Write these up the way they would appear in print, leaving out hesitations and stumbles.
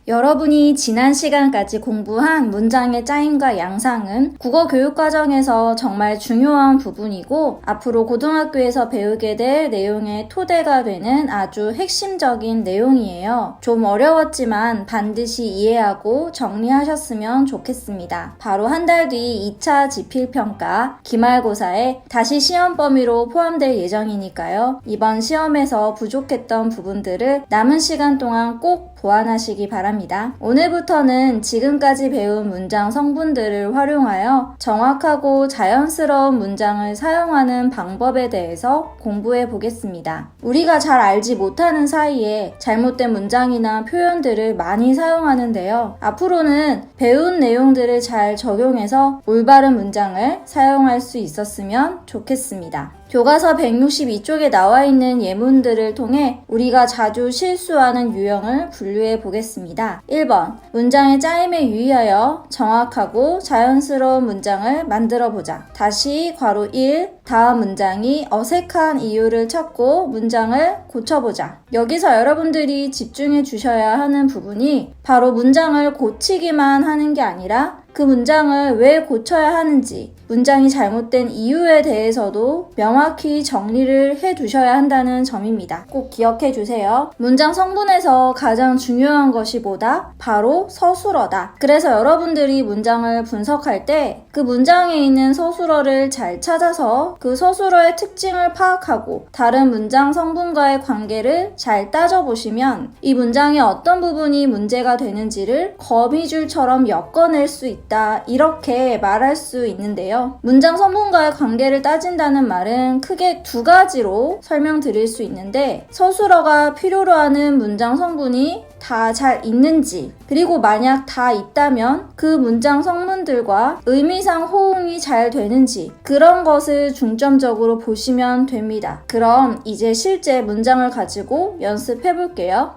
여러분이 지난 시간까지 공부한 문장의 짜임과 양상은 국어 교육 과정에서 정말 중요한 부분이고 앞으로 고등학교에서 배우게 될 내용의 토대가 되는 아주 핵심적인 내용이에요. 좀 어려웠지만 반드시 이해하고 정리하셨으면 좋겠습니다. 바로 한 달 뒤 2차 지필평가 기말고사에 다시 시험 범위로 포함될 예정이니까요. 이번 시험에서 부족했던 부분들을 남은 시간 동안 꼭 보완하시기 바랍니다. 오늘부터는 지금까지 배운 문장 성분들을 활용하여 정확하고 자연스러운 문장을 사용하는 방법에 대해서 공부해 보겠습니다. 우리가 잘 알지 못하는 사이에 잘못된 문장이나 표현들을 많이 사용하는데요. 앞으로는 배운 내용들을 잘 적용해서 올바른 문장을 사용할 수 있었으면 좋겠습니다. 교과서 162쪽에 나와 있는 예문들을 통해 우리가 자주 실수하는 유형을 분류해 보겠습니다. 1번, 문장의 짜임에 유의하여 정확하고 자연스러운 문장을 만들어 보자. 다시 괄호 1, 다음 문장이 어색한 이유를 찾고 문장을 고쳐보자. 여기서 여러분들이 집중해 주셔야 하는 부분이 바로 문장을 고치기만 하는 게 아니라 그 문장을 왜 고쳐야 하는지, 문장이 잘못된 이유에 대해서도 명확히 정리를 해 두셔야 한다는 점입니다. 꼭 기억해 주세요. 문장 성분에서 가장 중요한 것이 뭐다? 바로 서술어다. 그래서 여러분들이 문장을 분석할 때 그 문장에 있는 서술어를 잘 찾아서 그 서술어의 특징을 파악하고 다른 문장 성분과의 관계를 잘 따져보시면 이 문장의 어떤 부분이 문제가 되는지를 거미줄처럼 엮어낼 수 있다. 이렇게 말할 수 있는데요. 문장 성분과의 관계를 따진다는 말은 크게 두 가지로 설명드릴 수 있는데 서술어가 필요로 하는 문장 성분이 다 잘 있는지, 그리고 만약 다 있다면 그 문장 성분들과 의미상 호응이 잘 되는지, 그런 것을 중점적으로 보시면 됩니다. 그럼 이제 실제 문장을 가지고 연습해 볼게요.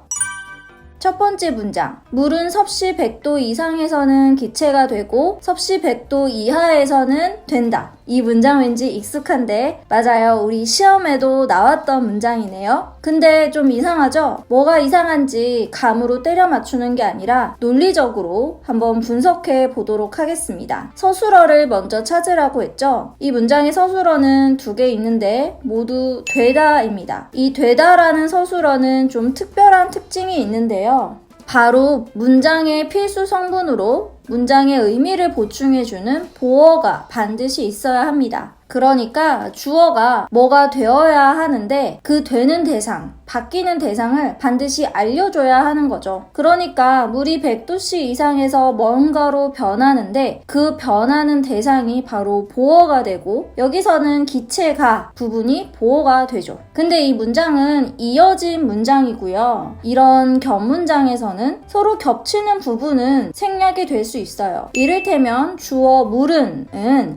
첫 번째 문장, 물은 섭씨 100도 이상에서는 기체가 되고 섭씨 100도 이하에서는 된다. 이 문장 왠지 익숙한데 맞아요. 우리 시험에도 나왔던 문장이네요. 근데 좀 이상하죠? 뭐가 이상한지 감으로 때려 맞추는 게 아니라 논리적으로 한번 분석해 보도록 하겠습니다. 서술어를 먼저 찾으라고 했죠? 이 문장의 서술어는 두 개 있는데 모두 되다입니다. 이 되다라는 서술어는 좀 특별한 특징이 있는데요. 바로 문장의 필수 성분으로 문장의 의미를 보충해주는 보어가 반드시 있어야 합니다. 그러니까 주어가 뭐가 되어야 하는데 그 되는 대상, 바뀌는 대상을 반드시 알려줘야 하는 거죠. 그러니까 물이 100도씨 이상에서 뭔가로 변하는데 그 변하는 대상이 바로 보어가 되고 여기서는 기체가 부분이 보어가 되죠. 근데 이 문장은 이어진 문장이고요. 이런 겹문장에서는 서로 겹치는 부분은 생략이 될 수 있어요. 이를테면 주어 물은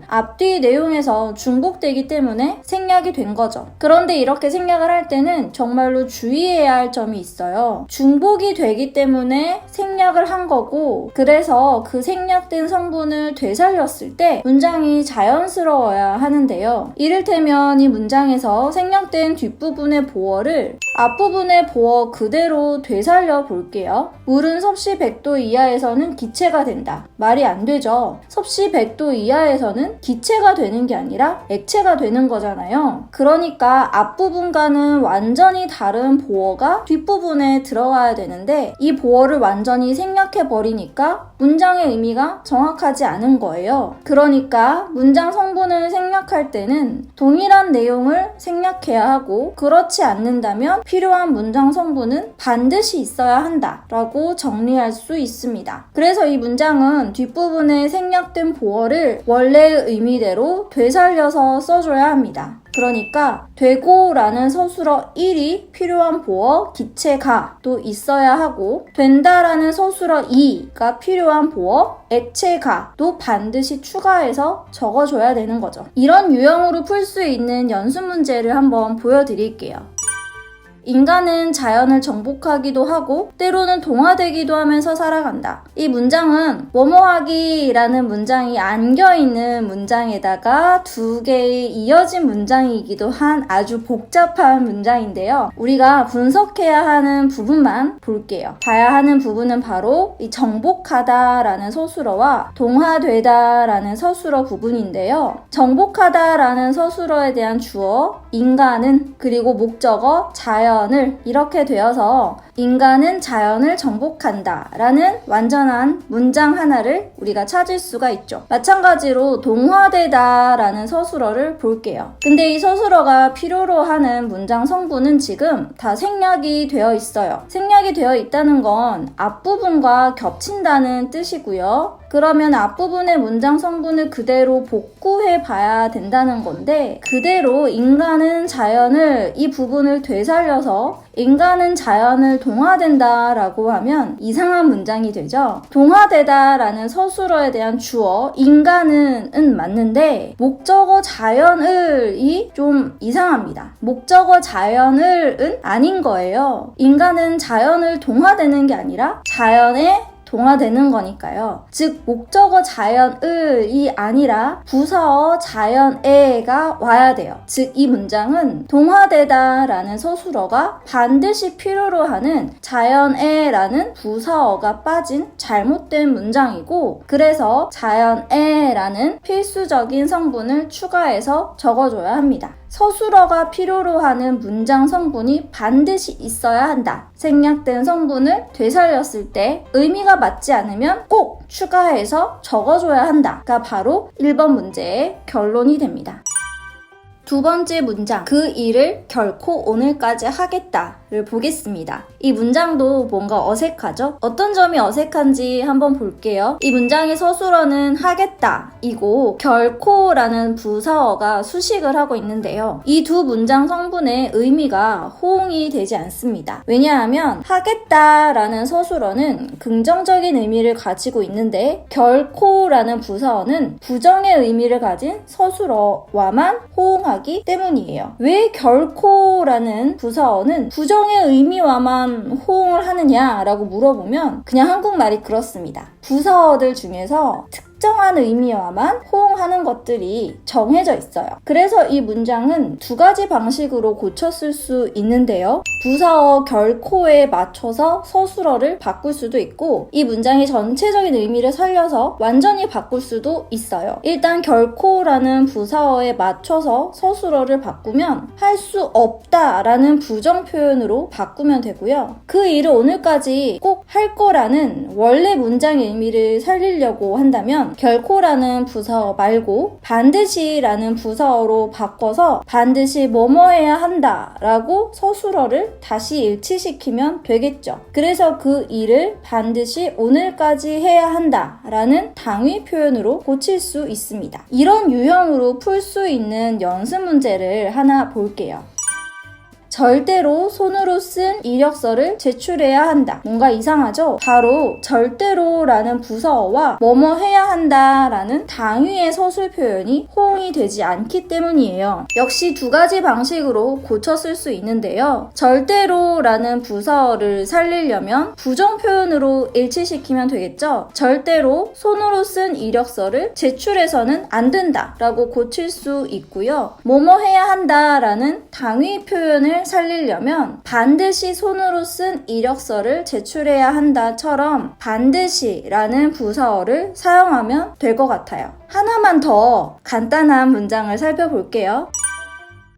앞뒤 내용에서 중복되기 때문에 생략이 된 거죠. 그런데 이렇게 생략을 할 때는 정말로 주의해야 할 점이 있어요. 중복이 되기 때문에 생략을 한 거고 그래서 그 생략된 성분을 되살렸을 때 문장이 자연스러워야 하는데요. 이를테면 이 문장에서 생략된 뒷부분의 보어를 앞부분의 보어 그대로 되살려 볼게요. 물은 섭씨 100도 이하에서는 기체가 된다. 말이 안 되죠. 섭씨 100도 이하에서는 기체가 되는 게 아니라 액체가 되는 거잖아요. 그러니까 앞부분과는 완전히 다른 보어가 뒷부분에 들어가야 되는데 이 보어를 완전히 생략해버리니까 문장의 의미가 정확하지 않은 거예요. 그러니까 문장 성분을 생략할 때는 동일한 내용을 생략해야 하고 그렇지 않는다면 필요한 문장 성분은 반드시 있어야 한다 라고 정리할 수 있습니다. 그래서 이 문장은 뒷부분에 생략된 보어를 원래의 의미대로 되살려서 써줘야 합니다. 그러니까 되고라는 서술어 1이 필요한 보어 기체가도 있어야 하고 된다라는 서술어 2가 필요한 보어 액체가도 반드시 추가해서 적어줘야 되는 거죠. 이런 유형으로 풀 수 있는 연습 문제를 한번 보여드릴게요. 인간은 자연을 정복하기도 하고 때로는 동화되기도 하면서 살아간다. 이 문장은 뭐뭐하기라는 문장이 안겨있는 문장에다가 두 개의 이어진 문장이기도 한 아주 복잡한 문장인데요. 우리가 분석해야 하는 부분만 볼게요. 봐야 하는 부분은 바로 이 정복하다라는 서술어와 동화되다라는 서술어 부분인데요. 정복하다라는 서술어에 대한 주어, 인간은, 그리고 목적어, 자연을 이렇게 되어서 인간은 자연을 정복한다 라는 완전한 문장 하나를 우리가 찾을 수가 있죠. 마찬가지로 동화되다 라는 서술어를 볼게요. 근데 이 서술어가 필요로 하는 문장 성분은 지금 다 생략이 되어 있어요. 생략이 되어 있다는 건 앞부분과 겹친다는 뜻이고요. 그러면 앞부분의 문장 성분을 그대로 복구해 봐야 된다는 건데, 그대로 인간은 자연을 이 부분을 되살려서 인간은 자연을 동화된다 라고 하면 이상한 문장이 되죠. 동화되다 라는 서술어에 대한 주어 인간은 맞는데 목적어 자연을이 좀 이상합니다. 목적어 자연을은 아닌 거예요. 인간은 자연을 동화되는 게 아니라 자연에 동화되는 거니까요. 즉 목적어 자연을이 아니라 부사어 자연에가 와야 돼요. 즉 이 문장은 동화되다 라는 서술어가 반드시 필요로 하는 자연에라는 부사어가 빠진 잘못된 문장이고, 그래서 자연에라는 필수적인 성분을 추가해서 적어줘야 합니다. 서술어가 필요로 하는 문장 성분이 반드시 있어야 한다. 생략된 성분을 되살렸을 때 의미가 맞지 않으면 꼭 추가해서 적어줘야 한다가 바로 1번 문제의 결론이 됩니다. 두 번째 문장, 그 일을 결코 오늘까지 하겠다를 보겠습니다. 이 문장도 뭔가 어색하죠? 어떤 점이 어색한지 한번 볼게요. 이 문장의 서술어는 하겠다 이고 결코라는 부사어가 수식을 하고 있는데요. 이 두 문장 성분의 의미가 호응이 되지 않습니다. 왜냐하면 하겠다라는 서술어는 긍정적인 의미를 가지고 있는데 결코라는 부사어는 부정의 의미를 가진 서술어와만 호응하기 때문이에요. 왜 결코라는 부사어는 부정의 의미와만 호응을 하느냐라고 물어보면 그냥 한국말이 그렇습니다. 부사어들 중에서 특정한 의미와만 호응하는 것들이 정해져 있어요. 그래서 이 문장은 두 가지 방식으로 고쳤을 수 있는데요. 부사어 결코에 맞춰서 서술어를 바꿀 수도 있고, 이 문장의 전체적인 의미를 살려서 완전히 바꿀 수도 있어요. 일단 결코라는 부사어에 맞춰서 서술어를 바꾸면 할 수 없다라는 부정 표현으로 바꾸면 되고요. 그 일을 오늘까지 꼭 할 거라는 원래 문장의 의미를 살리려고 한다면 결코라는 부사어 말고 반드시라는 부사어로 바꿔서 반드시 뭐뭐 해야 한다 라고 서술어를 다시 일치시키면 되겠죠. 그래서 그 일을 반드시 오늘까지 해야 한다 라는 당위 표현으로 고칠 수 있습니다. 이런 유형으로 풀 수 있는 연습 문제를 하나 볼게요. 절대로 손으로 쓴 이력서를 제출해야 한다. 뭔가 이상하죠? 바로 절대로라는 부사어와 뭐뭐 해야 한다라는 당위의 서술 표현이 호응이 되지 않기 때문이에요. 역시 두 가지 방식으로 고쳤을 수 있는데요. 절대로라는 부사어를 살리려면 부정 표현으로 일치시키면 되겠죠? 절대로 손으로 쓴 이력서를 제출해서는 안 된다 라고 고칠 수 있고요. 뭐뭐 해야 한다라는 당위 표현을 살리려면 반드시 손으로 쓴 이력서를 제출해야 한다처럼 반드시라는 부사어를 사용하면 될 것 같아요. 하나만 더 간단한 문장을 살펴볼게요.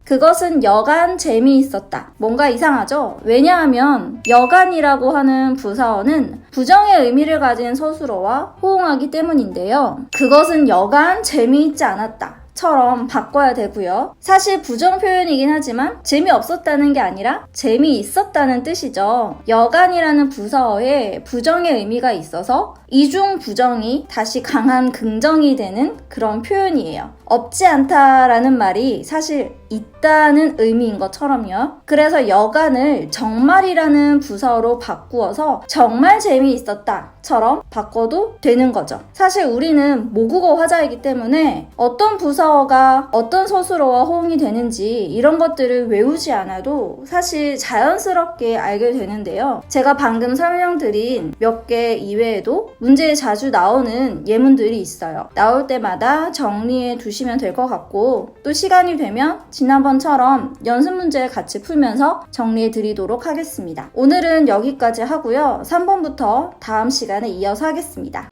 그것은 여간 재미있었다. 뭔가 이상하죠? 왜냐하면 여간이라고 하는 부사어는 부정의 의미를 가진 서술어와 호응하기 때문인데요. 그것은 여간 재미있지 않았다 처럼 바꿔야 되고요. 사실 부정 표현이긴 하지만 재미없었다는 게 아니라 재미있었다는 뜻이죠. 여간이라는 부사어에 부정의 의미가 있어서 이중 부정이 다시 강한 긍정이 되는 그런 표현이에요. 없지 않다라는 말이 사실 있다는 의미인 것처럼요. 그래서 여간을 정말이라는 부사로 바꾸어서 정말 재미있었다처럼 바꿔도 되는 거죠. 사실 우리는 모국어 화자이기 때문에 어떤 부사어가 어떤 서술어와 호응이 되는지 이런 것들을 외우지 않아도 사실 자연스럽게 알게 되는데요. 제가 방금 설명드린 몇 개 이외에도 문제에 자주 나오는 예문들이 있어요. 나올 때마다 정리해 두시면 될 것 같고 또 시간이 되면 지난번처럼 연습 문제 같이 풀면서 정리해 드리도록 하겠습니다. 오늘은 여기까지 하고요. 3번부터 다음 시간에 이어서 하겠습니다.